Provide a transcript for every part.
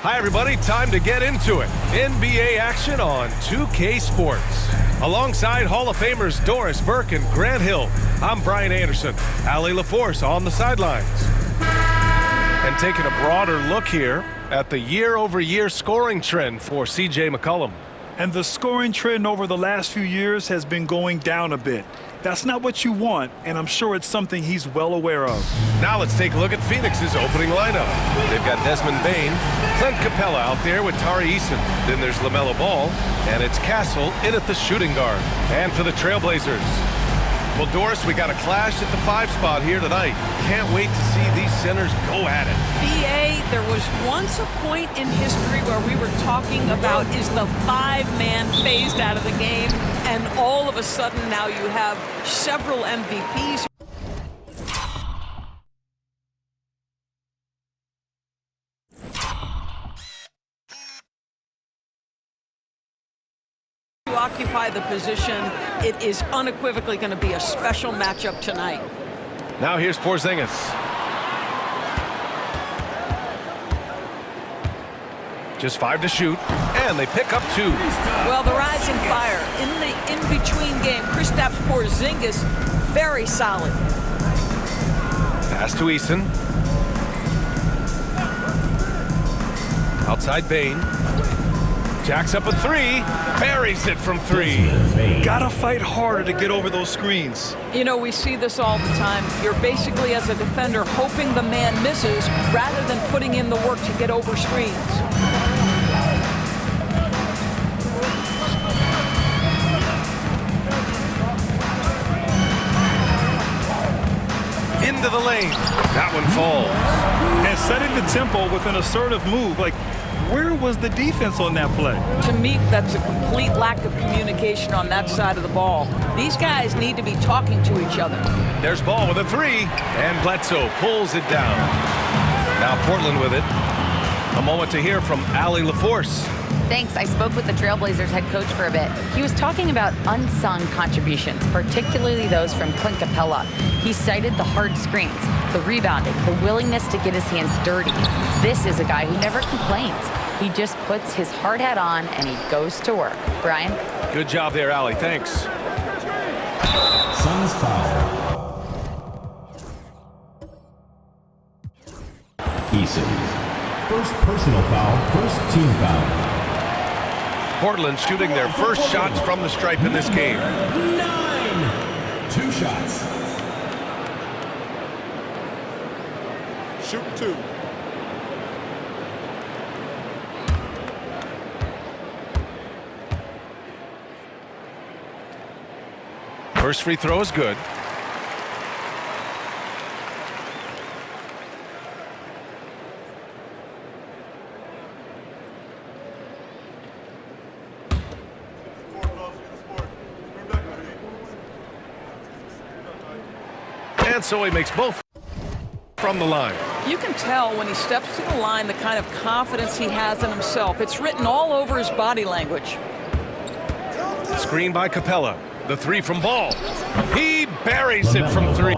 Hi, everybody. Time to get into it. NBA action on 2K Sports. Alongside Hall of Famers Doris Burke and Grant Hill, I'm Brian Anderson. Allie LaForce on the sidelines. And taking a broader look here at the year-over-year scoring trend for C.J. McCollum. And the scoring trend over the last few years has been going down a bit. That's not what you want, and I'm sure it's something he's well aware of. Now let's take a look at Phoenix's opening lineup. They've got Desmond Bane, Clint Capella out there with Tari Eason. Then there's LaMelo Ball, and it's Castle in at the shooting guard. And for the Trailblazers, well, Doris, we got a clash at the 5 spot here tonight. Can't wait to see these centers go at it. BA, there was once a point in history where we were talking about, is the 5-man phased out of the game? And all of a sudden now you have several MVPs. Occupy the position. It is unequivocally going to be a special matchup tonight. Now here's Porzingis. Just 5 to shoot, and they pick up 2. Well, the rising fire in the in-between game. Kristaps Porzingis, very solid. Pass to Eason. Outside Bane. Jacks up a 3, buries it from 3. Gotta fight harder to get over those screens. You know, we see this all the time. You're basically, as a defender, hoping the man misses rather than putting in the work to get over screens. Into the lane. That one falls. And setting the tempo with an assertive move. Like, where was the defense on that play? To me, that's a complete lack of communication on that side of the ball. These guys need to be talking to each other. There's Ball with a 3, and Bledsoe pulls it down. Now Portland with it. A moment to hear from Allie LaForce. Thanks. I spoke with the Trailblazers head coach for a bit. He was talking about unsung contributions, particularly those from Clint Capella. He cited the hard screens, the rebounding, the willingness to get his hands dirty. This is a guy who never complains. He just puts his hard hat on and he goes to work. Brian? Good job there, Allie. Thanks. Suns foul. Eason. First personal foul, first team foul. Portland shooting their first shots from the stripe in this game. 9. 2 shots. Shoot 2. First free throw is good. And so he makes both from the line. You can tell when he steps to the line the kind of confidence he has in himself. It's written all over his body language. Screen by Capella. The 3 from Ball. He buries it from 3.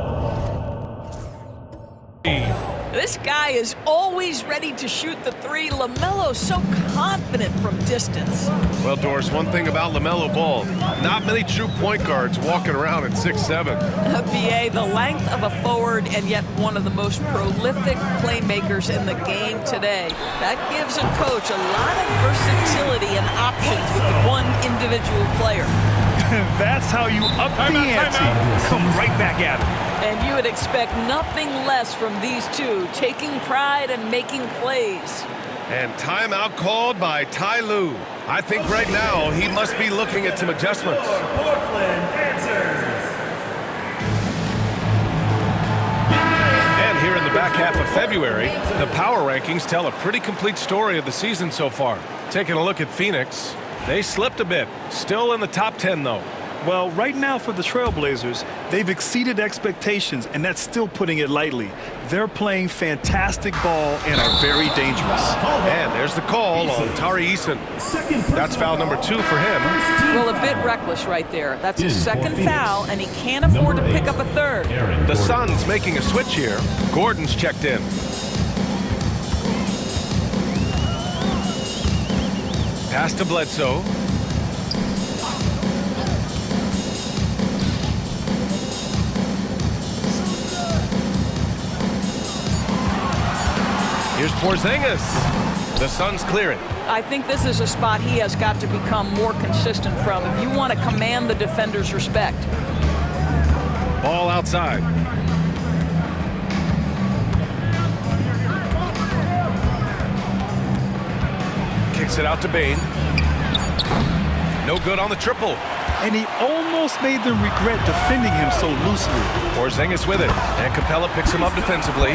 This guy is always ready to shoot the 3. LaMelo's so confident from distance. Well, Doris, one thing about LaMelo Ball, not many true point guards walking around at 6'7". BA, the length of a forward and yet one of the most prolific playmakers in the game today. That gives a coach a lot of versatility and options with one individual player. That's how you up the ante. Come right back at him. And you would expect nothing less from these two, taking pride and making plays. And timeout called by Ty Lue. I think right now he must be looking at some adjustments. Portland answers. And here in the back half of February, the power rankings tell a pretty complete story of the season so far. Taking a look at Phoenix, they slipped a bit. Still in the top 10, though. Well, right now for the Trailblazers, they've exceeded expectations, and that's still putting it lightly. They're playing fantastic ball and are very dangerous. And there's the call on Tari Eason. That's foul number 2 for him. Well, a bit reckless right there. That's his second foul, and he can't afford to pick up a third. The Suns making a switch here. Gordon's checked in. Pass to Bledsoe. Here's Porzingis. The Suns clear it. I think this is a spot he has got to become more consistent from if you want to command the defender's respect. Ball outside. Kicks it out to Bane. No good on the triple. And he almost made them regret defending him so loosely. Porzingis with it, and Capella picks him up defensively.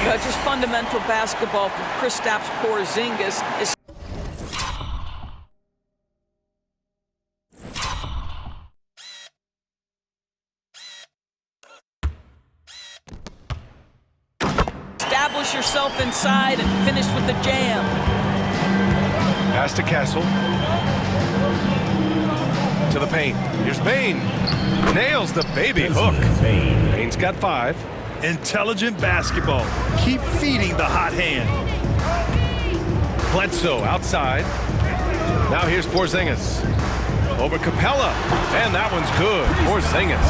Just fundamental basketball from Kristaps Porzingis is establish yourself inside and finish with the jam. Pass to Castle. To the paint. Here's Bane. Nails the baby hook. Bane's got 5. Intelligent basketball. Keep feeding the hot hand. Bledsoe outside. Now here's Porzingis. Over Capella. And that one's good. Porzingis.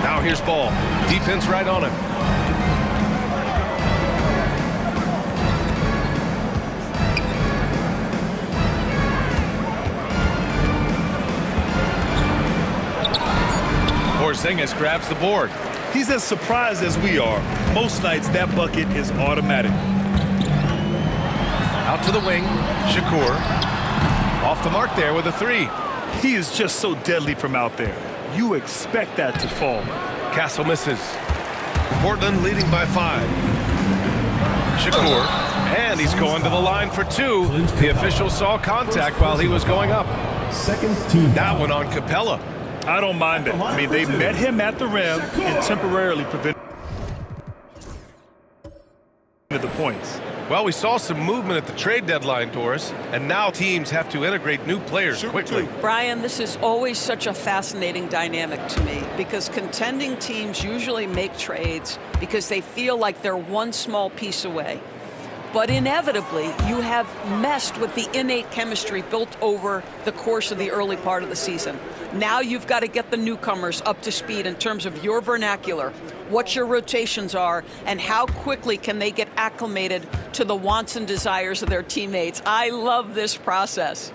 Now here's Ball. Defense right on him. Porzingis grabs the board. He's as surprised as we are. Most nights, that bucket is automatic. Out to the wing. Shakur. Off the mark there with a 3. He is just so deadly from out there. You expect that to fall. Castle misses. Portland leading by 5. Shakur. And he's going to the line for 2. The official saw contact while he was going up. Second team. That one on Capella. I don't mind that. I mean, they met him at the rim and temporarily prevented the points. Well, we saw some movement at the trade deadline, Doris, and now teams have to integrate new players quickly. Brian, this is always such a fascinating dynamic to me because contending teams usually make trades because they feel like they're one small piece away. But inevitably, you have messed with the innate chemistry built over the course of the early part of the season. Now you've got to get the newcomers up to speed in terms of your vernacular, what your rotations are, and how quickly can they get acclimated to the wants and desires of their teammates. I love this process.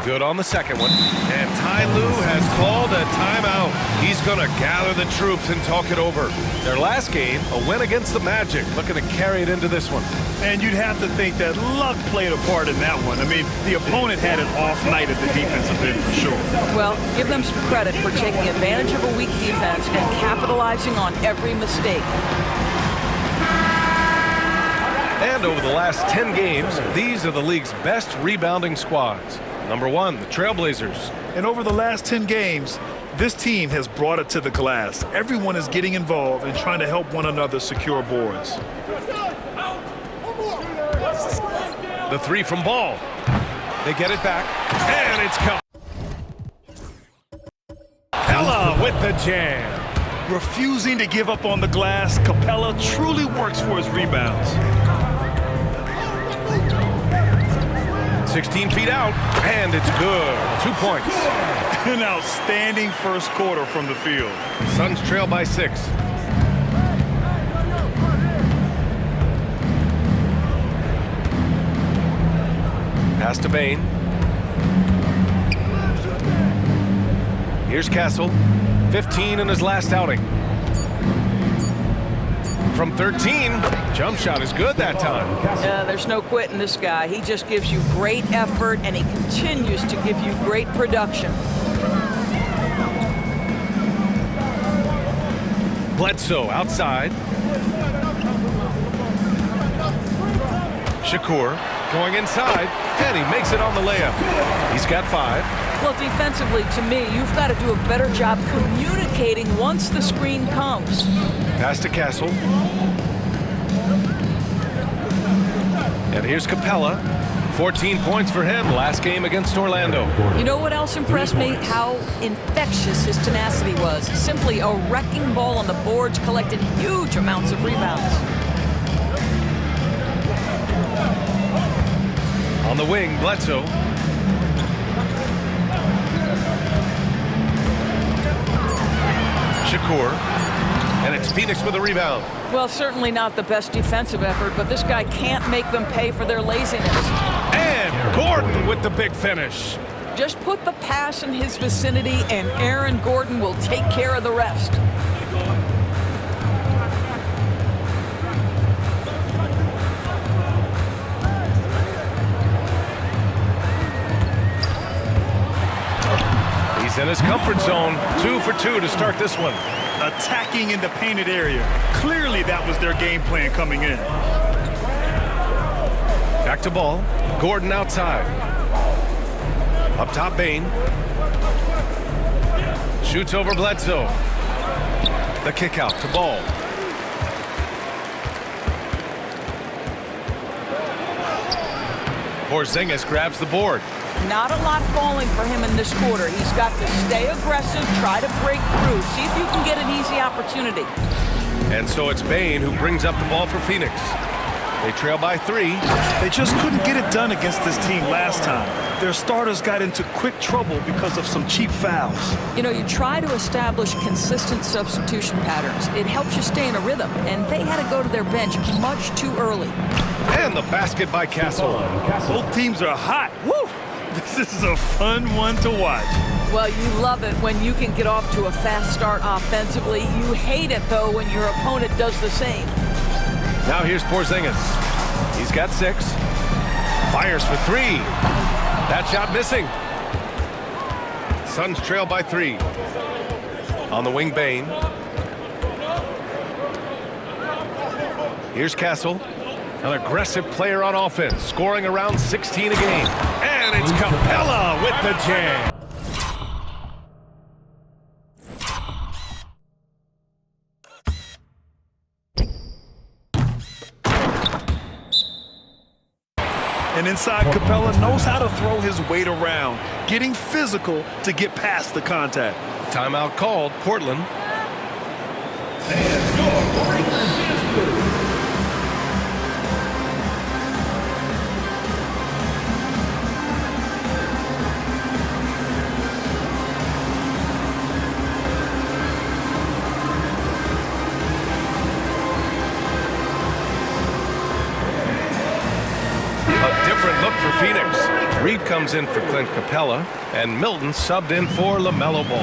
Good on the second one. And Ty Lue has called a timeout. He's going to gather the troops and talk it over. Their last game, a win against the Magic, looking to carry it into this one. And you'd have to think that luck played a part in that one. I mean, the opponent had an off night at the defensive end for sure. Well, give them some credit for taking advantage of a weak defense and capitalizing on every mistake. And over the last 10 games, these are the league's best rebounding squads. Number 1, the Trailblazers. And over the last 10 games, this team has brought it to the glass. Everyone is getting involved and trying to help one another secure boards. The 3 from Ball. They get it back, and it's come. Capella with the jam. Refusing to give up on the glass, Capella truly works for his rebounds. 16 feet out, and it's good. 2 points. An outstanding first quarter from the field. Suns trail by 6. Pass to Bane. Here's Castle. 15 in his last outing. From 13, jump shot is good that time. There's no quitting this guy. He just gives you great effort, and he continues to give you great production. Bledsoe outside. Shakur going inside, and he makes it on the layup. He's got 5. Well, defensively, to me, you've got to do a better job communicating once the screen comes. Pass to Castle. And here's Capella. 14 points for him last game against Orlando. You know what else impressed me? How infectious his tenacity was. Simply a wrecking ball on the boards, collected huge amounts of rebounds. On the wing, Bledsoe. Shakur. And it's Phoenix with a rebound. Well, certainly not the best defensive effort, but this guy can't make them pay for their laziness. And Gordon with the big finish. Just put the pass in his vicinity, and Aaron Gordon will take care of the rest. He's in his comfort zone. 2 for 2 to start this one. Attacking in the painted area. Clearly that was their game plan coming in. Back to ball. Gordon outside. Up top, Bain. Shoots over Bledsoe. The kick out to Ball. Porzingis grabs the board. Not a lot falling for him in this quarter. He's got to stay aggressive, try to break through, see if you can get an easy opportunity. And so it's Bain who brings up the ball for Phoenix. They trail by 3. They just couldn't get it done against this team last time. Their starters got into quick trouble because of some cheap fouls. You know, you try to establish consistent substitution patterns. It helps you stay in a rhythm, and they had to go to their bench much too early. And the basket by Castle. Both teams are hot. Woo! This is a fun one to watch. Well, you love it when you can get off to a fast start offensively. You hate it, though, when your opponent does the same. Now here's Porzingis. He's got 6. Fires for 3. That shot missing. Suns trail by 3. On the wing, Bain. Here's Castle. An aggressive player on offense, scoring around 16 a game. And it's Capella with the jam. And inside, Capella knows how to throw his weight around, getting physical to get past the contact. Timeout called, Portland. Different look for Phoenix. Reed comes in for Clint Capella, and Milton subbed in for LaMelo Ball.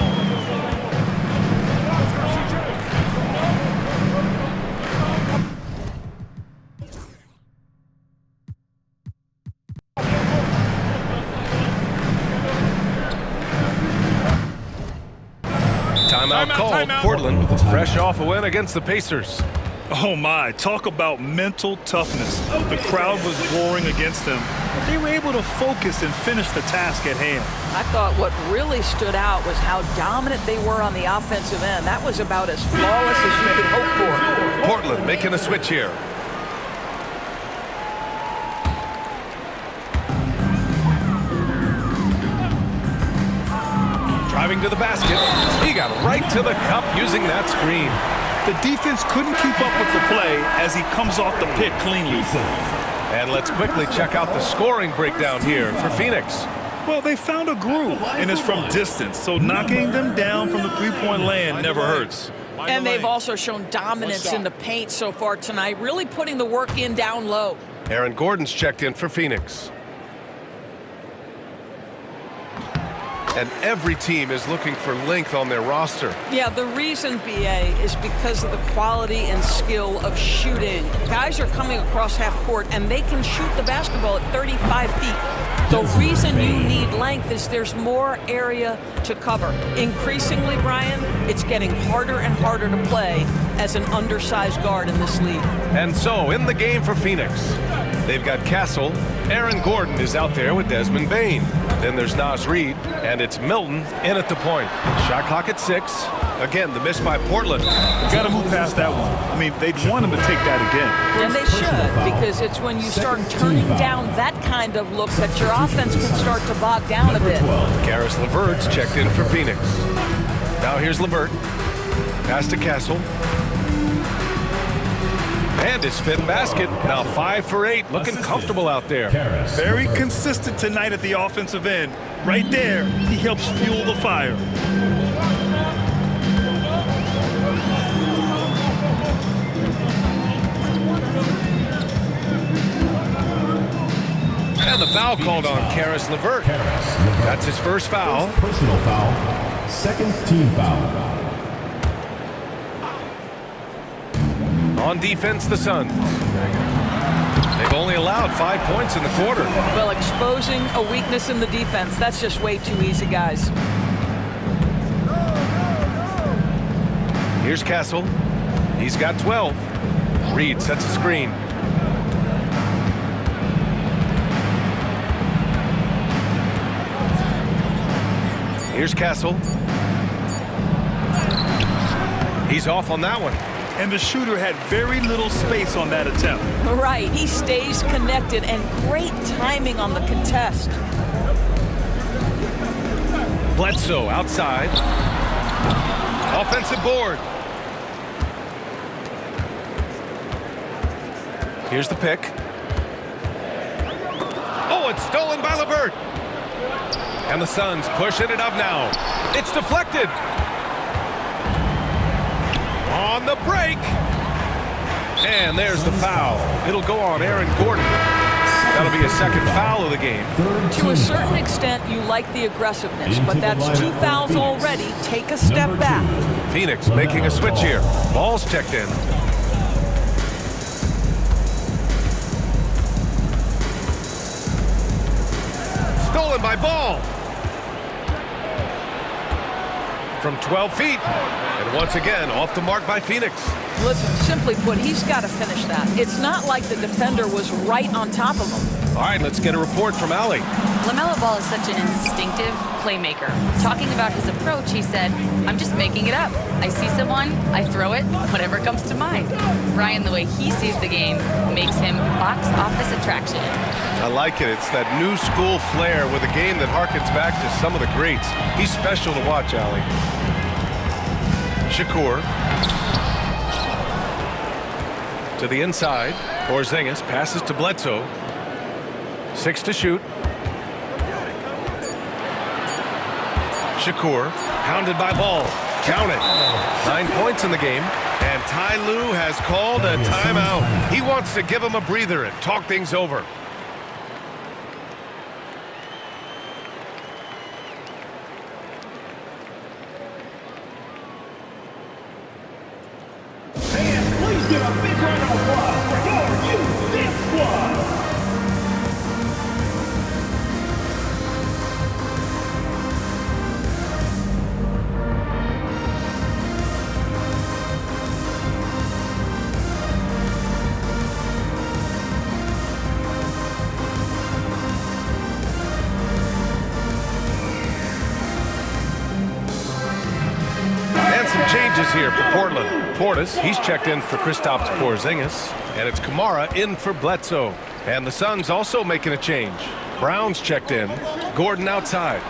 Timeout called. Portland, fresh off a win against the Pacers. Oh my, talk about mental toughness. The crowd was roaring against them, but they were able to focus and finish the task at hand. I thought what really stood out was how dominant they were on the offensive end. That was about as flawless as you could hope for. Portland making a switch here. Driving to the basket. He got right to the cup using that screen. The defense couldn't keep up with the play as he comes off the pick cleanly. And let's quickly check out the scoring breakdown here for Phoenix. Well, they found a groove, and it's from distance, so knocking them down from the three-point land never hurts. And they've also shown dominance in the paint so far tonight, really putting the work in down low. Aaron Gordon's checked in for Phoenix. And every team is looking for length on their roster. Yeah, the reason, BA, is because of the quality and skill of shooting. Guys are coming across half court, and they can shoot the basketball at 35 feet. The reason you need length is there's more area to cover. Increasingly, Brian, it's getting harder and harder to play as an undersized guard in this league. And so, in the game for Phoenix, they've got Castle. Aaron Gordon is out there with Desmond Bain. Then there's Naz Reid, and it's Milton in at the point. Shot clock at 6. Again, the miss by Portland. You got to move past that one. I mean, they'd want him to take that again. And they should, because it's when you start turning down that kind of look that your offense can start to bog down a bit. Karis LeVert's checked in for Phoenix. Now here's LeVert. Pass to Castle. And his fifth basket. Now 5 for 8. Looking comfortable out there. Very consistent tonight at the offensive end. Right there, he helps fuel the fire. And the foul called on Karis LeVert. That's his first foul. Personal foul. Second team foul. On defense, the Suns. They've only allowed 5 points in the quarter. Well, exposing a weakness in the defense, that's just way too easy, guys. Here's Castle. He's got 12. Reed sets a screen. Here's Castle. He's off on that one. And the shooter had very little space on that attempt. Right, he stays connected and great timing on the contest. Bledsoe outside. Offensive board. Here's the pick. Oh, it's stolen by LeVert. And the Suns pushing it up now. It's deflected. On the break. And there's the foul. It'll go on Aaron Gordon. That'll be a second foul of the game. To a certain extent, you like the aggressiveness, but that's 2 fouls already. Take a step back. Phoenix making a switch here. Ball's checked in. Stolen by Ball. From 12 feet. And once again, off the mark by Phoenix. Listen, simply put, he's got to finish that. It's not like the defender was right on top of him. All right, let's get a report from Allie. LaMelo Ball is such an instinctive playmaker. Talking about his approach, he said, I'm just making it up. I see someone, I throw it, whatever comes to mind. Brian, the way he sees the game makes him box office attraction. I like it. It's that new school flair with a game that harkens back to some of the greats. He's special to watch, Allie. Shakur. To the inside. Porzingis passes to Bledsoe. 6 to shoot. Shakur, hounded by Ball. Count it. 9 points in the game. And Ty Lue has called a timeout. He wants to give him a breather and talk things over. Please give a big round of applause for your youth squad. And some changes here for Portland. Portis, he's checked in for Kristaps Porzingis. And it's Kamara in for Bledsoe. And the Suns also making a change. Brown's checked in. Gordon outside.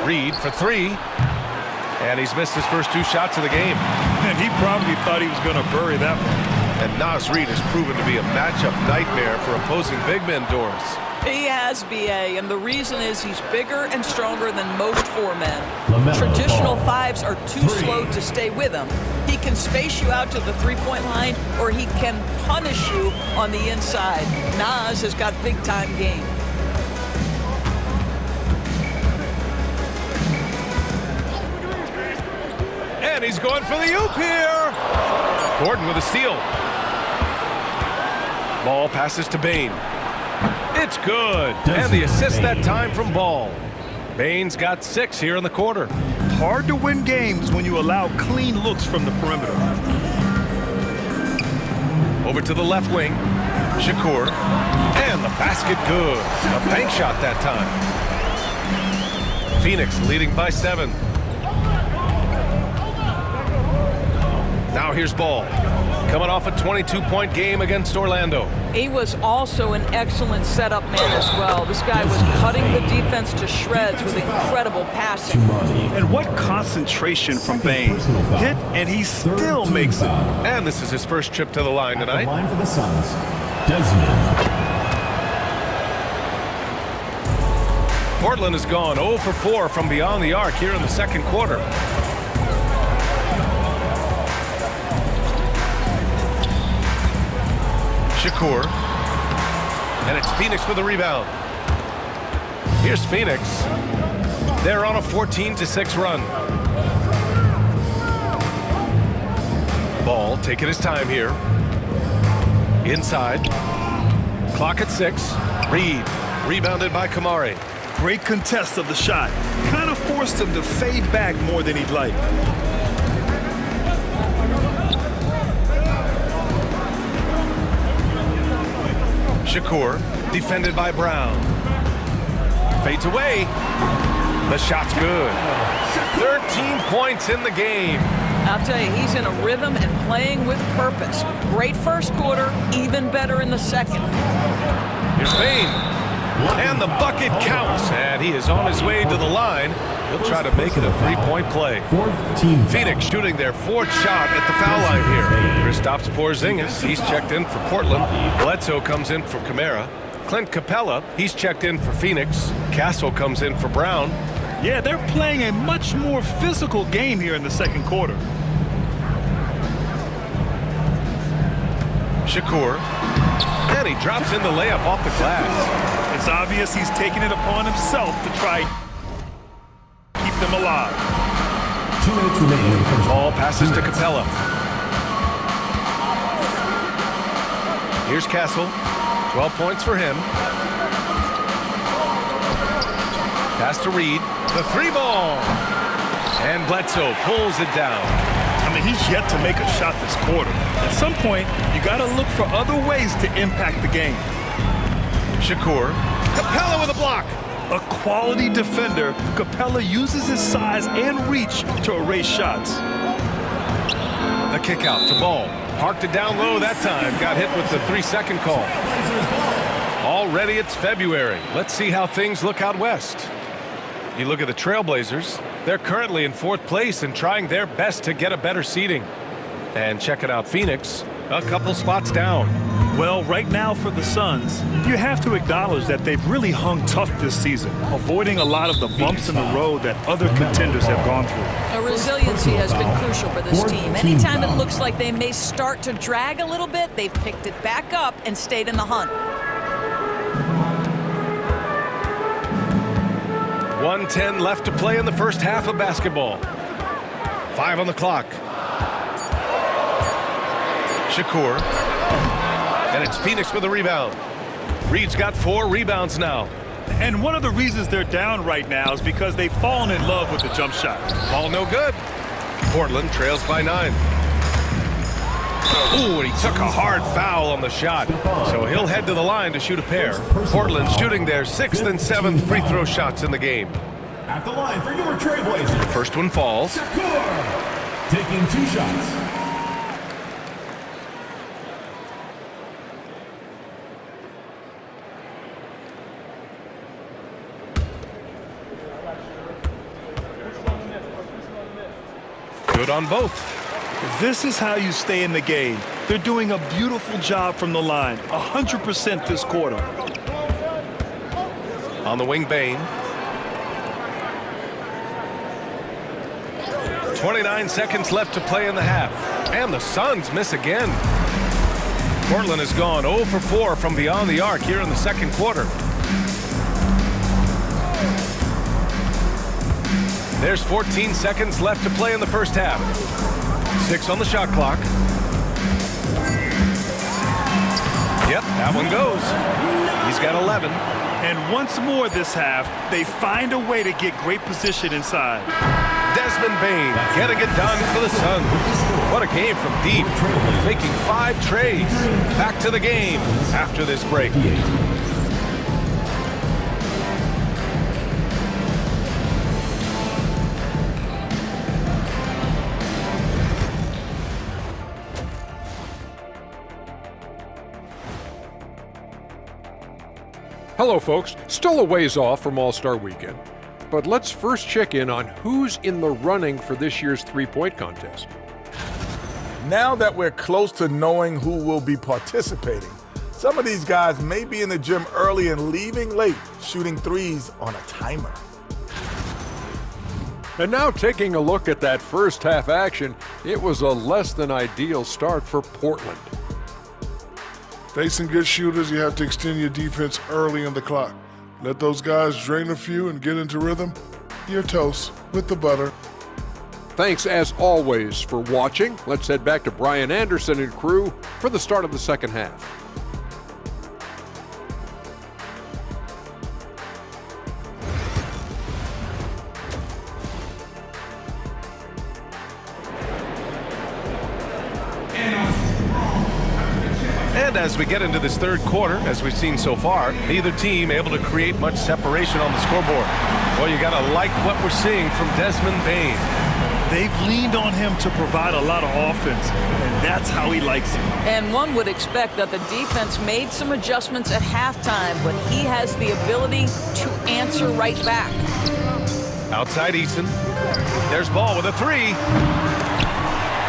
Reed for 3. And he's missed his first 2 shots of the game. And he probably thought he was going to bury that one. And Nas Reed has proven to be a matchup nightmare for opposing big men, Doris. He has, BA, and the reason is he's bigger and stronger than most 4 men. LaMelo Traditional Ball. 5s are too slow to stay with him. He can space you out to the 3-point line, or he can punish you on the inside. Nas has got big-time game. And he's going for the oop here. Gordon with a steal. Ball passes to Bane. It's good. And the assist that time from Ball. Bane's got 6 here in the quarter. Hard to win games when you allow clean looks from the perimeter. Over to the left wing. Shakur. And the basket good. A bank shot that time. Phoenix leading by 7. Now here's Ball. coming off a 22-point game against Orlando. He was also an excellent setup man as well. This guy was cutting the defense to shreds with incredible passing. And what concentration from Bane. Hit, and he still makes it. And this is his first trip to the line tonight. Line for the Suns, Desmond. Portland has gone 0 for 4 from beyond the arc here in the second quarter. Shakur. And it's Phoenix with the rebound. Here's Phoenix. They're on a 14-6 run. Ball taking his time here. Inside. Clock at 6. Reed. Rebounded by Kamari. Great contest of the shot. Kind of forced him to fade back more than he'd like. Shakur, defended by Brown. Fades away. The shot's good. 13 points in the game. I'll tell you, he's in a rhythm and playing with purpose. Great first quarter, even better in the second. Here's Bane. And the bucket counts. And he is on his way to the line. He'll try to make it a three-point play. Phoenix shooting their fourth shot at the foul line here. Kristaps Porzingis, he's checked in for Portland. Bledsoe comes in for Kamara. Clint Capella, he's checked in for Phoenix. Castle comes in for Brown. Yeah, they're playing a much more physical game here in the second quarter. Shakur. And he drops in the layup off the glass. It's obvious he's taking it upon himself to try keep them alive. 2 minutes remaining in the first. Ball passes to Capella. Here's Castle. 12 points for him. Pass to Reed. The three ball. And Bledsoe pulls it down. I mean, he's yet to make a shot this quarter. At some point, you got to look for other ways to impact the game. Shakur. Capella with a block. A quality defender, Capella uses his size and reach to erase shots. The kick out to Ball. Parked it down low that time. Got hit with the 3-second call. Already it's February. Let's see how things look out west. You look at the Trailblazers. They're currently in 4th place and trying their best to get a better seeding. And checking out Phoenix, a couple spots down. Well, right now for the Suns, you have to acknowledge that they've really hung tough this season, avoiding a lot of the bumps in the road that other contenders have gone through. A resiliency has been crucial for this team. Anytime it looks like they may start to drag a little bit, they've picked it back up and stayed in the hunt. 1:10 left to play in the first half of basketball. 5 on the clock. Shakur. And it's Phoenix with the rebound. Reed's got 4 rebounds now. And one of the reasons they're down right now is because they've fallen in love with the jump shot. Ball no good. Portland trails by 9. Ooh, and he took a hard foul on the shot. So he'll head to the line to shoot a pair. Portland shooting their 6th and 7th free throw shots in the game. At the line for your Trailblazers. First one falls. Shakur taking 2 shots. Good on both. This is how you stay in the game. They're doing a beautiful job from the line, 100% this quarter. On the wing, Bane. 29 seconds left to play in the half. And the Suns miss again. Portland has gone 0 for 4 from beyond the arc here in the second quarter. There's 14 seconds left to play in the first half. 6 on the shot clock. Yep, that one goes. He's got 11. And once more this half, they find a way to get great position inside. Desmond Bane getting it done for the Suns. What a game from deep. Making 5 trays. Back to the game after this break. Hello, folks. Still a ways off from All-Star Weekend, but let's first check in on who's in the running for this year's three-point contest. Now that we're close to knowing who will be participating, some of these guys may be in the gym early and leaving late, shooting threes on a timer. And now taking a look at that first half action, it was a less than ideal start for Portland. Facing good shooters, you have to extend your defense early in the clock. Let those guys drain a few and get into rhythm. You're toast with the butter. Thanks as always for watching. Let's head back to Brian Anderson and crew for the start of the second half. And as we get into this third quarter, as we've seen so far, neither team able to create much separation on the scoreboard. Well, you got to like what we're seeing from Desmond Bane. They've leaned on him to provide a lot of offense, and that's how he likes it. And one would expect that the defense made some adjustments at halftime, but he has the ability to answer right back. Outside Eason. There's Ball with a three.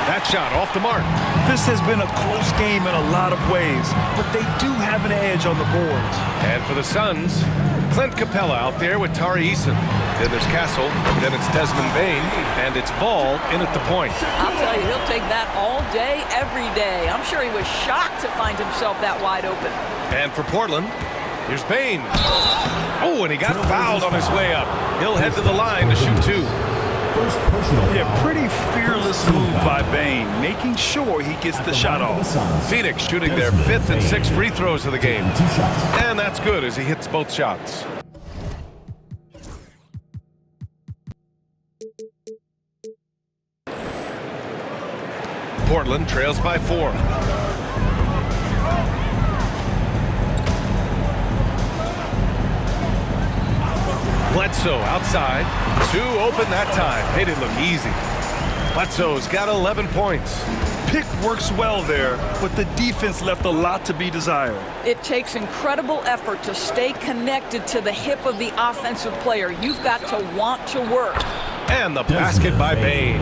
That shot off the mark. This has been a close game in a lot of ways, but they do have an edge on the boards. And for the Suns, Clint Capella out there with Tari Eason. Then there's Castle, then it's Desmond Bane, and it's Ball in at the point. I'll tell you, he'll take that all day, every day. I'm sure he was shocked to find himself that wide open. And for Portland, here's Bane. Oh, and he got fouled on his way up. He'll head to the line to shoot two. First personal Yeah, foul. pretty fearless move by Bane, making sure he gets the shot off. Phoenix shooting their fifth and sixth free throws of the game. 2 shots. And that's good as he hits both shots. Portland trails by 4. Bledsoe outside. 2 open that time. Made it look easy. Bledsoe's got 11 points. Pick works well there, but the defense left a lot to be desired. It takes incredible effort to stay connected to the hip of the offensive player. You've got to want to work. And the basket by Bane.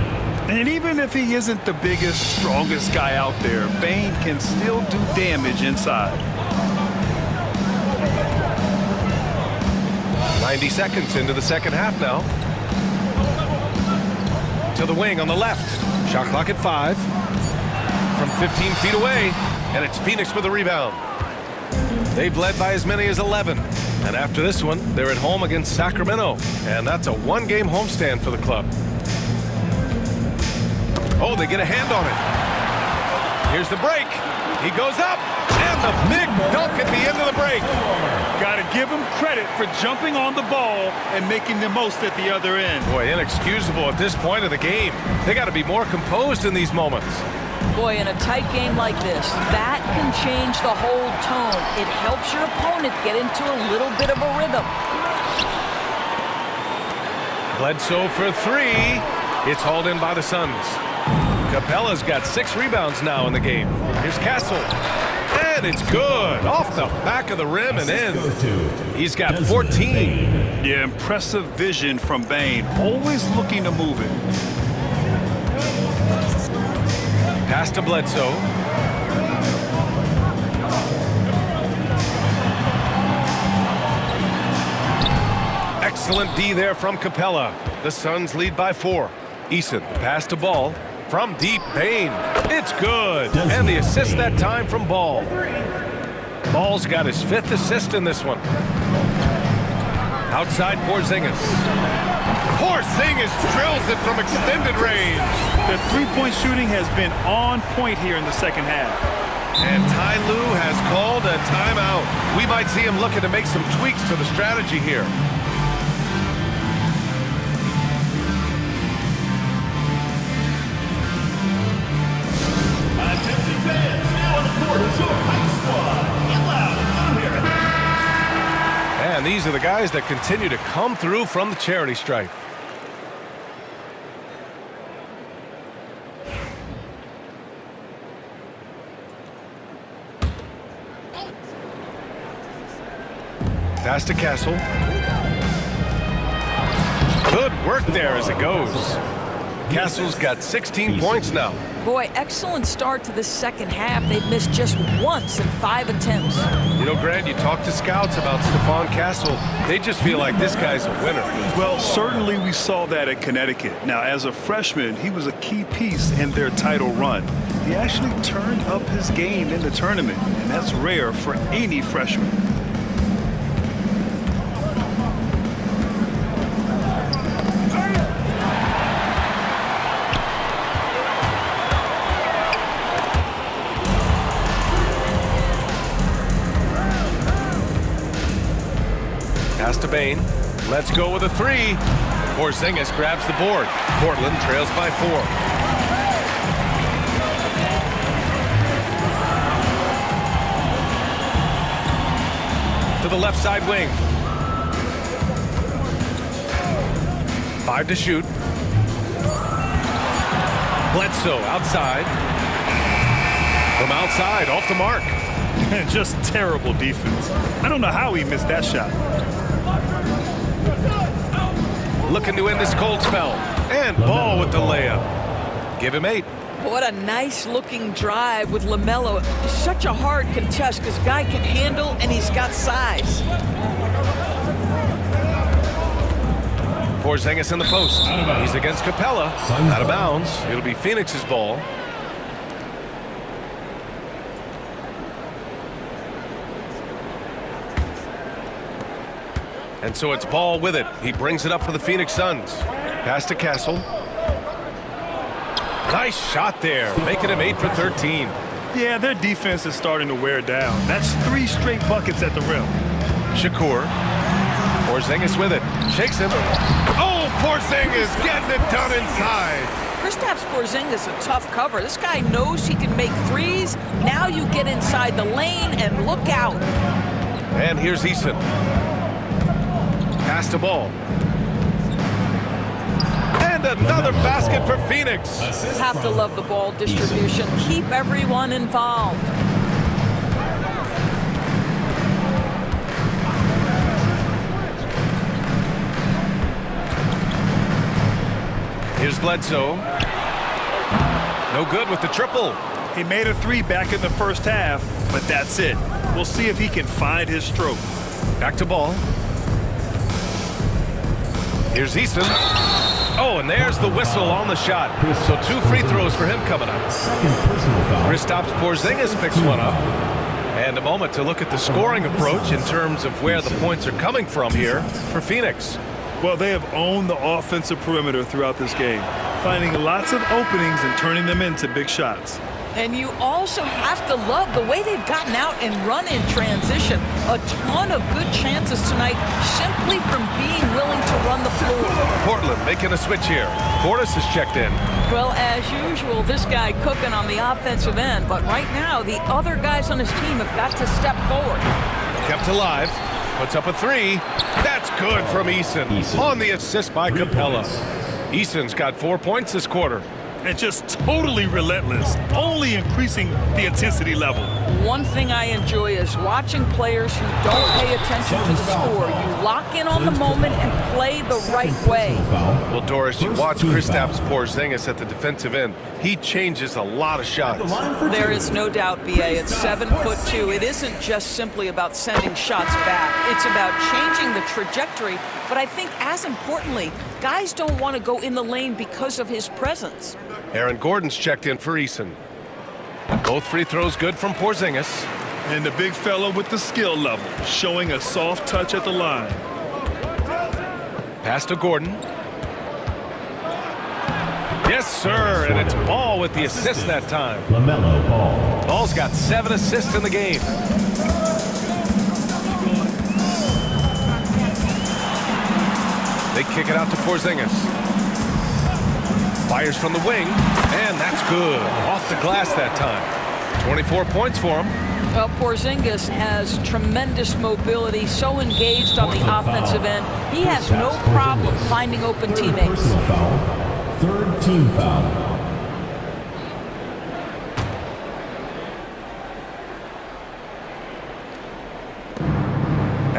And even if he isn't the biggest, strongest guy out there, Bane can still do damage inside. 90 seconds into the second half now. To the wing on the left. Shot clock at 5. From 15 feet away. And it's Phoenix with a rebound. They've led by as many as 11. And after this one, they're at home against Sacramento. And that's a one-game homestand for the club. Oh, they get a hand on it. Here's the break. He goes up. And the big dunk at the end of the break. Got to give him credit for jumping on the ball and making the most at the other end. Boy, inexcusable at this point of the game. They got to be more composed in these moments. Boy, in a tight game like this, that can change the whole tone. It helps your opponent get into a little bit of a rhythm. Bledsoe for 3. It's hauled in by the Suns. Capella's got 6 rebounds now in the game. Here's Castle. And it's good. Off the back of the rim and in. He's got 14. Yeah, impressive vision from Bane. Always looking to move it. Pass to Bledsoe. Excellent D there from Capella. The Suns lead by 4. Eason, the pass to Ball. From deep, Bane. It's good. And the assist that time from Ball. Ball's got his 5th assist in this one. Outside Porzingis. Porzingis drills it from extended range. The three-point shooting has been on point here in the second half. And Ty Lue has called a timeout. We might see him looking to make some tweaks to the strategy here. And these are the guys that continue to come through from the charity stripe. Pass to Castle. Good work there as it goes. Castle's got 16 points now. Boy, excellent start to this second half. They've missed just once in 5 attempts. You know, Grant, you talk to scouts about Stephon Castle. They just feel like this guy's a winner. Well, certainly we saw that at Connecticut. Now, as a freshman, he was a key piece in their title run. He actually turned up his game in the tournament, and that's rare for any freshman. Pass to Bain. Let's go with a 3. Porzingis grabs the board. Portland trails by 4. To the left side wing. 5 to shoot. Bledsoe outside. From outside, off the mark. Just terrible defense. I don't know how he missed that shot. Looking to end this cold spell. And Ball with the layup. Give him 8. What a nice-looking drive with LaMelo. Such a hard contest because guy can handle and he's got size. Porzingis in the post. He's against Capella. Out of bounds. It'll be Phoenix's ball. And so it's Ball with it. He brings it up for the Phoenix Suns. Pass to Castle. Nice shot there, making him 8 for 13. Yeah, their defense is starting to wear down. That's 3 straight buckets at the rim. Shakur. Porzingis with it. Shakes him. Oh, Porzingis getting it done inside. Kristaps Porzingis a tough cover. This guy knows he can make threes. Now you get inside the lane and look out. And here's Eason. Pass to Ball. And another basket for Phoenix. Have to love the ball distribution. Keep everyone involved. Here's Bledsoe. No good with the triple. He made a 3 back in the first half, but that's it. We'll see if he can find his stroke. Back to Ball. Here's Eason. Oh, and there's the whistle on the shot. So 2 free throws for him coming up. Kristaps Porzingis picks one up. And a moment to look at the scoring approach in terms of where the points are coming from here for Phoenix. Well, they have owned the offensive perimeter throughout this game, finding lots of openings and turning them into big shots. And you also have to love the way they've gotten out and run in transition. A ton of good chances tonight simply from being willing to run the floor. Portland making a switch here. Portis is checked in. Well, as usual, this guy cooking on the offensive end. But right now, the other guys on his team have got to step forward. Kept alive. Puts up a 3. That's good from Eason. On the assist by Capella. Eason's got 4 points this quarter. And just totally relentless, only increasing the intensity level. One thing I enjoy is watching players who don't pay attention to the score. You lock in on the moment and play the right way. Well, Doris, you watch Kristaps Porzingis at the defensive end. He changes a lot of shots. There is no doubt, BA. It's 7'2". It isn't just simply about sending shots back. It's about changing the trajectory. But I think as importantly, guys don't want to go in the lane because of his presence. Aaron Gordon's checked in for Eason. Both free throws good from Porzingis. And the big fella with the skill level, showing a soft touch at the line. Pass to Gordon. Yes, sir, and it's Ball with the assist that time. LaMelo Ball. Ball's got 7 assists in the game. They kick it out to Porzingis. Fires from the wing, and that's good. Off the glass that time. 24 points for him. Well, Porzingis has tremendous mobility, so engaged on the offensive end. He has no problem finding open teammates. Personal foul. 3rd team foul.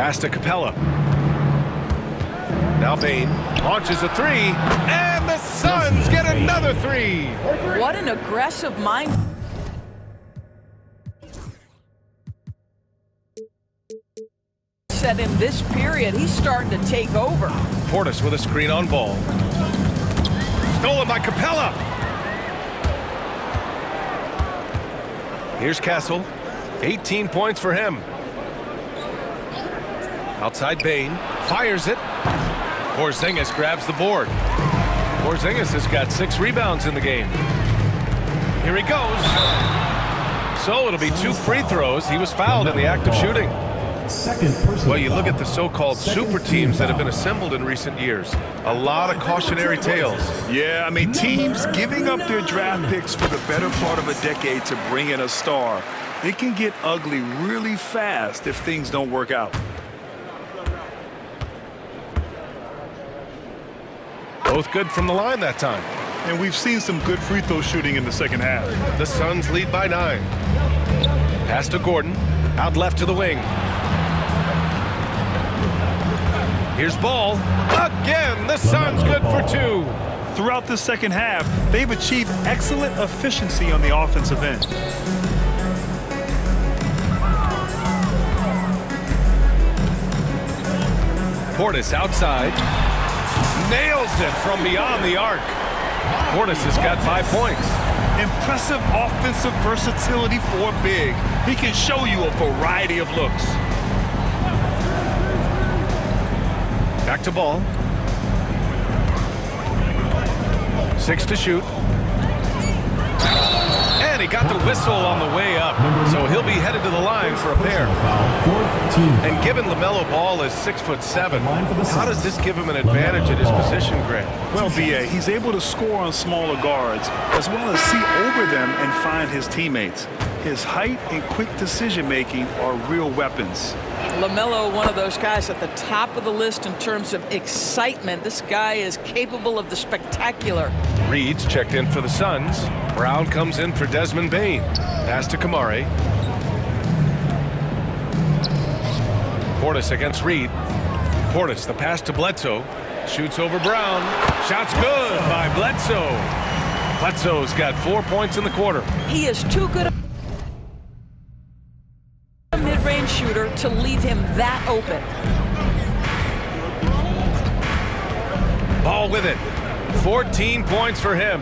Pass to Capella. Now Bain launches a three, and the Suns get another three. What an aggressive mind. Set in this period, he's starting to take over. Portis with a screen on ball. Stolen by Capella. Here's Castle. 18 points for him. Outside Bain. Fires it. Porzingis grabs the board. Porzingis has got 6 rebounds in the game. Here he goes. So it'll be 2 free throws. He was fouled in the act of shooting. Second personal Well, you look foul. at the so-called super teams that have been assembled in recent years. A lot of cautionary tales. Yeah, I mean, teams giving up their draft picks for the better part of a decade to bring in a star. It can get ugly really fast if things don't work out. Both good from the line that time. And we've seen some good free throw shooting in the second half. The Suns lead by 9. Pass to Gordon. Out left to the wing. Here's Ball. Again, the Suns good for 2. Throughout the second half, they've achieved excellent efficiency on the offensive end. Portis outside. Nails it from beyond the arc. Portis has got 5 points. Impressive offensive versatility for a big. He can show you a variety of looks. Back to Ball. 6 to shoot. And he got the whistle on the way up. So he'll be headed to the line for a pair. Fourth team foul. And given LaMelo Ball is 6'7", how does this give him an advantage at his position, Grant? Well, BA, he's able to score on smaller guards, as well as see over them and find his teammates. His height and quick decision-making are real weapons. LaMelo, one of those guys at the top of the list in terms of excitement. This guy is capable of the spectacular. Reed's checked in for the Suns. Brown comes in for Desmond Bain. Pass to Kamare. Portis against Reed. Portis, the pass to Bledsoe. Shoots over Brown. Shot's good by Bledsoe. Bledsoe's got 4 points in the quarter. He is too good a mid-range shooter to leave him that open. Ball with it. 14 points for him.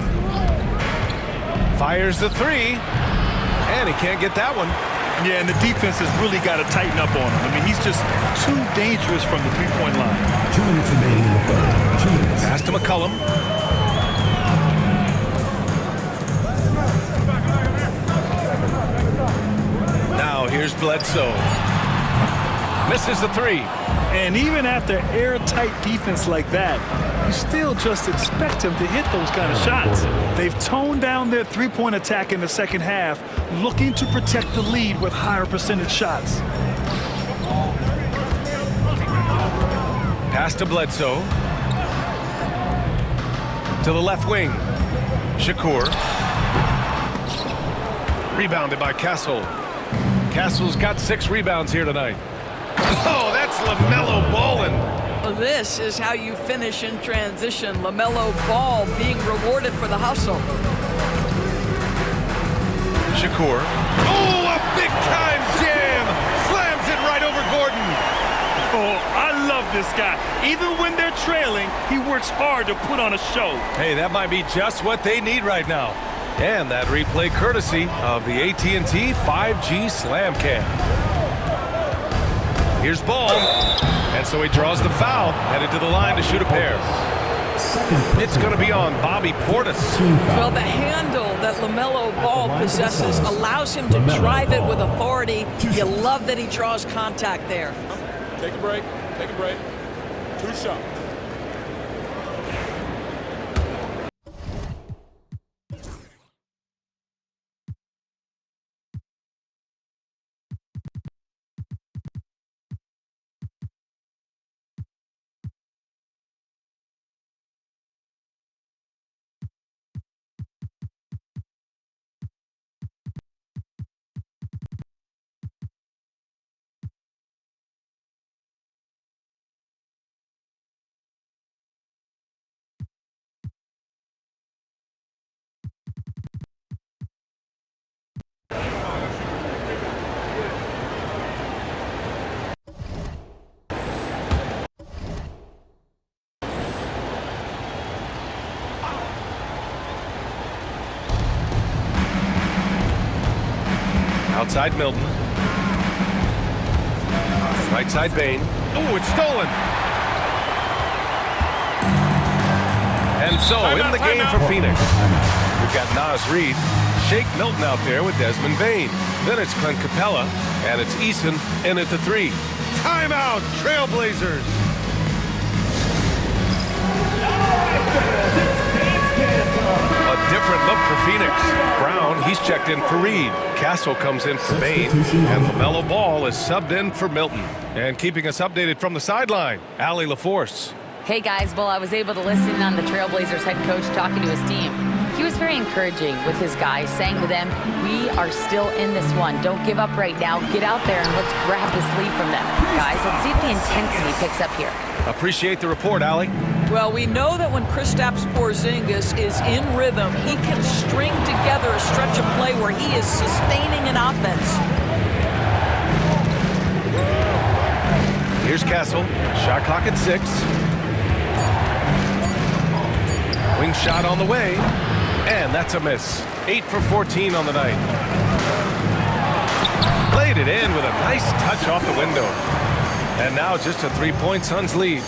Fires the three. And he can't get that one. Yeah, and the defense has really got to tighten up on him. I mean, he's just too dangerous from the three-point line. 2 minutes remaining in the third. 2 minutes. Pass to McCollum. Now here's Bledsoe. Misses the three. And even after airtight defense like that, you still just expect him to hit those kind of shots. They've toned down their three-point attack in the second half, looking to protect the lead with higher percentage shots. Pass to Bledsoe. To the left wing. Shakur. Rebounded by Castle. Castle's got 6 rebounds here tonight. Oh, that's LaMelo ballin'. This is how you finish in transition. LaMelo Ball being rewarded for the hustle. Shakur. Oh, a big-time jam! Slams it right over Gordon. Oh, I love this guy. Even when they're trailing, he works hard to put on a show. Hey, that might be just what they need right now. And that replay courtesy of the AT&T 5G Slam Cam. Here's Ball. And so he draws the foul, headed to the line to shoot a pair. It's going to be on Bobby Portis. Well, the handle that LaMelo Ball possesses allows him to drive it with authority. You love that he draws contact there. Take a break. Take a break. 2 shots. Outside Milton. Right side Bain. Oh, it's stolen. And so in the game for Phoenix, we've got Naz Reid, Shake Milton out there with Desmond Bain. Then it's Clint Capella, and it's Eason in at the 3. Timeout, Trailblazers. A different look for Phoenix. Brown, he's checked in for Reid. Castle comes in for Bain, and LaMelo Ball is subbed in for Milton. And keeping us updated from the sideline, Allie LaForce. Hey guys, well, I was able to listen on the Trailblazers head coach talking to his team. He was very encouraging with his guys, saying to them, we are still in this one. Don't give up right now. Get out there and let's grab this lead from them. Guys, let's see if the intensity picks up here. Appreciate the report, Allie. Well, we know that when Kristaps Porzingis is in rhythm, he can string together a stretch of play where he is sustaining an offense. Here's Castle. Shot clock at 6. Wing shot on the way. And that's a miss. 8 for 14 on the night. Played it in with a nice touch off the window. And now just a 3-point Suns lead.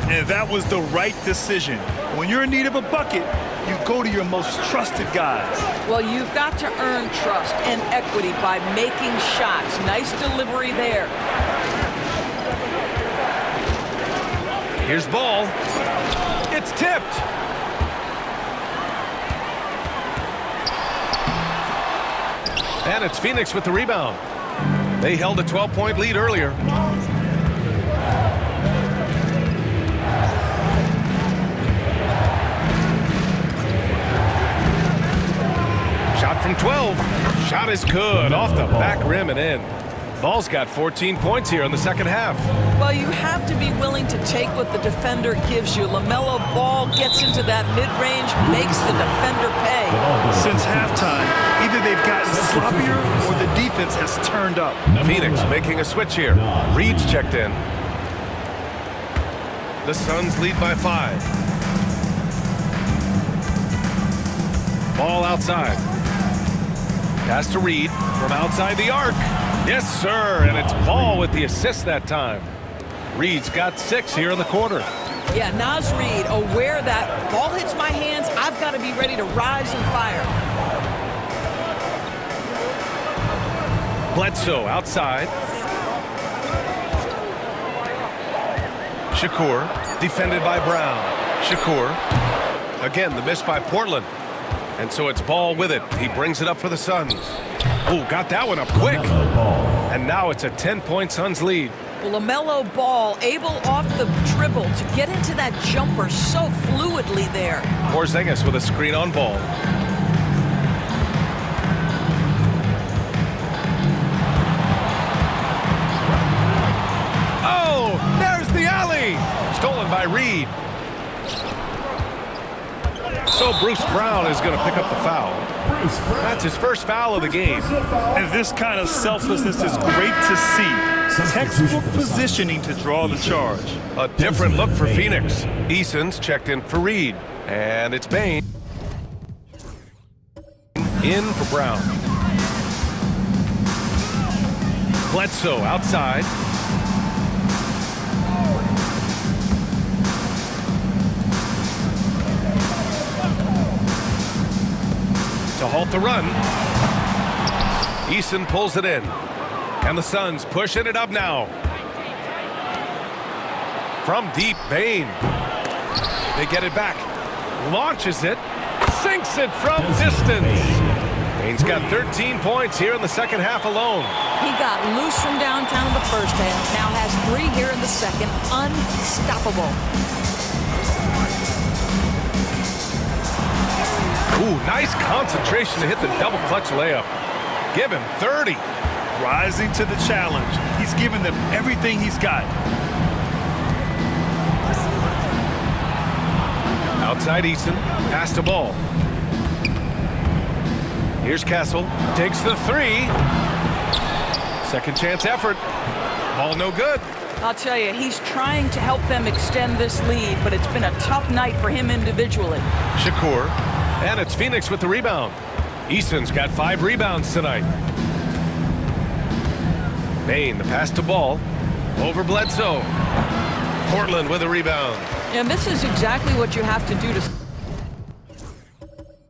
And that was the right decision. When you're in need of a bucket, you go to your most trusted guys. Well, you've got to earn trust and equity by making shots. Nice delivery there. Here's Ball. It's tipped. And it's Phoenix with the rebound. They held a 12-point lead earlier. Shot from 12. Shot is good. Off the back rim and in. Ball's got 14 points here in the second half. Well, you have to be willing to take what the defender gives you. LaMelo Ball gets into that mid-range, makes the defender pay. Since halftime, either they've gotten sloppier or the defense has turned up. Phoenix making a switch here. Reed's checked in. The Suns lead by 5. Ball outside. Pass to Reid from outside the arc. Yes, sir, and it's Ball with the assist that time. Reed's got 6 here in the quarter. Yeah, Naz Reid aware that ball hits my hands, I've got to be ready to rise and fire. Bledsoe outside. Shakur, defended by Brown. Shakur, again, the miss by Portland. And so it's Ball with it. He brings it up for the Suns. Oh, got that one up quick. And now it's a 10-point Suns lead. Well, LaMelo Ball able off the dribble to get into that jumper so fluidly there. Porzingis with a screen on Ball. Oh, there's the alley. Stolen by Reid. So Bruce Brown is going to pick up the foul. That's his first foul of the game. And this kind of selflessness is great to see. Textbook positioning to draw the charge. A different look for Phoenix. Eason's checked in for Reid. And it's Bain. In for Brown. Bledsoe outside. To halt the run. Eason pulls it in. And the Suns pushing it up now. From deep, Bain. They get it back. Launches it. Sinks it from distance. Bain's got 13 points here in the second half alone. He got loose from downtown in the first half. Now has 3 here in the second. Unstoppable. Ooh, nice concentration to hit the double clutch layup. Give him 30. Rising to the challenge. He's given them everything he's got. Outside Eason. Pass to Ball. Here's Castle. Takes the 3. Second chance effort. Ball no good. I'll tell you, he's trying to help them extend this lead, but it's been a tough night for him individually. Shakur. And it's Phoenix with the rebound. Eason's got 5 rebounds tonight. Bain, the pass to Ball. Over Bledsoe. Portland with a rebound. And this is exactly what you have to do to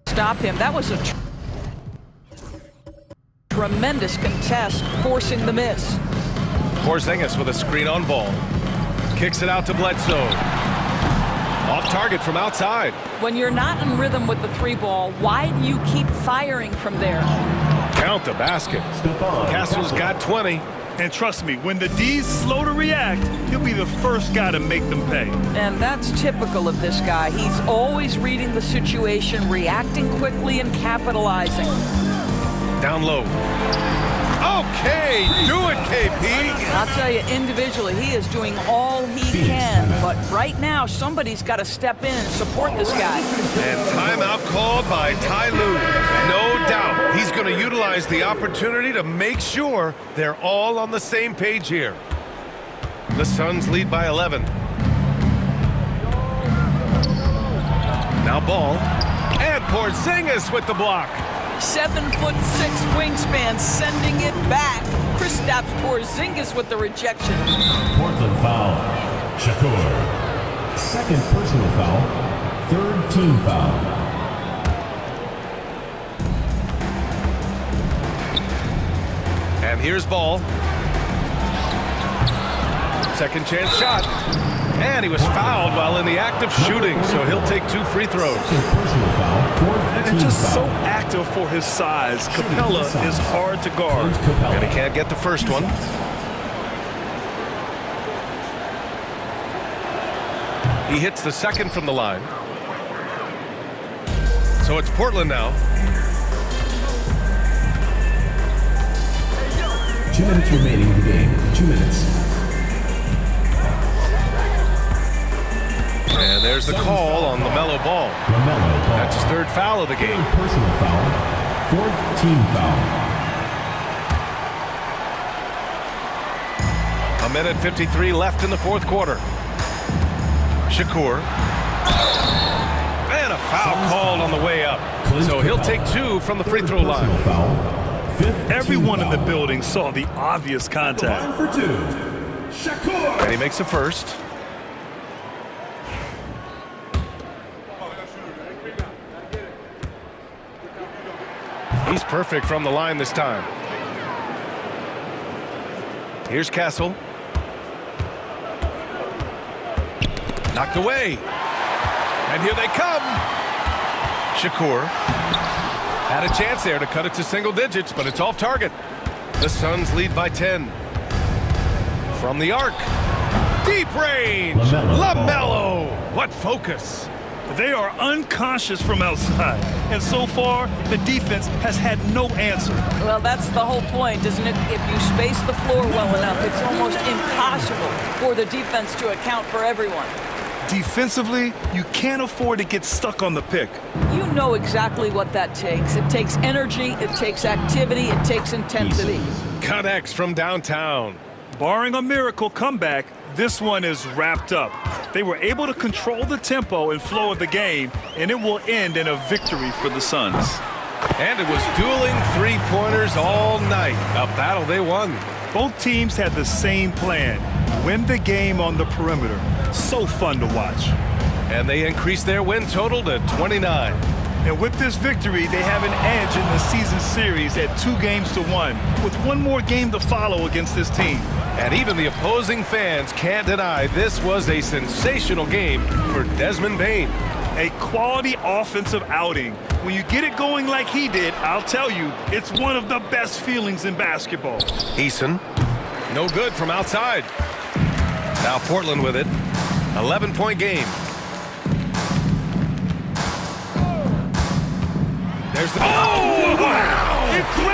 stop him. That was a tremendous contest, forcing the miss. Porzingis with a screen on Ball. Kicks it out to Bledsoe. Off target from outside. When you're not in rhythm with the 3-ball, why do you keep firing from there? Count the basket. Castle's got 20. And trust me, when the D's slow to react, he'll be the first guy to make them pay. And that's typical of this guy. He's always reading the situation, reacting quickly, and capitalizing. Down low. Okay, do it, KP. I'll tell you, individually, he is doing all he can. But right now, somebody's got to step in and support this guy. And timeout called by Ty Lue. No doubt he's going to utilize the opportunity to make sure they're all on the same page here. The Suns lead by 11. Now Ball. And Porzingis with the block. 7'6" wingspan, sending it back. Kristaps Porzingis with the rejection. Portland foul. Shakur. Second personal foul. Third team foul. And here's Ball. Second chance shot. And he was fouled while in the act of shooting, so he'll take 2 free throws. Personal foul. Fourth And team just so foul. active for his size. Capella is hard to guard. And he can't get the first one. He hits the second from the line. So it's Portland now. 2 minutes remaining in the game. 2 minutes. And there's the call on LaMelo Ball. LaMelo Ball. That's his 3rd foul of the game. Third personal foul. Fourth team foul. 1:53 left in the 4th quarter. Shakur. And a foul called on the way up. So he'll take 2 from the free throw line. Personal foul. Fifth Everyone team in the foul. building saw the obvious contact. Line for 2. Shakur. And he makes the first. He's perfect from the line this time. Here's Castle. Knocked away. And here they come. Shakur had a chance there to cut it to single digits, but it's off target. The Suns lead by 10. From the arc. Deep range. LaMelo. What focus. They are unconscious from outside, and so far, the defense has had no answer. Well, that's the whole point, isn't it? If you space the floor well enough, it's almost impossible for the defense to account for everyone. Defensively, you can't afford to get stuck on the pick. You know exactly what that takes. It takes energy, it takes activity, it takes intensity. Connects from downtown. Barring a miracle comeback, this one is wrapped up. They were able to control the tempo and flow of the game, and it will end in a victory for the Suns. And it was dueling 3-pointers all night. A battle they won. Both teams had the same plan: win the game on the perimeter. So fun to watch. And they increased their win total to 29. And with this victory, they have an edge in the season series at 2-1, with one more game to follow against this team. And even the opposing fans can't deny this was a sensational game for Desmond Bain. A quality offensive outing. When you get it going like he did, I'll tell you, it's one of the best feelings in basketball. Eason, no good from outside. Now Portland with it. 11-point game. There's the... Oh, wow! Incredible!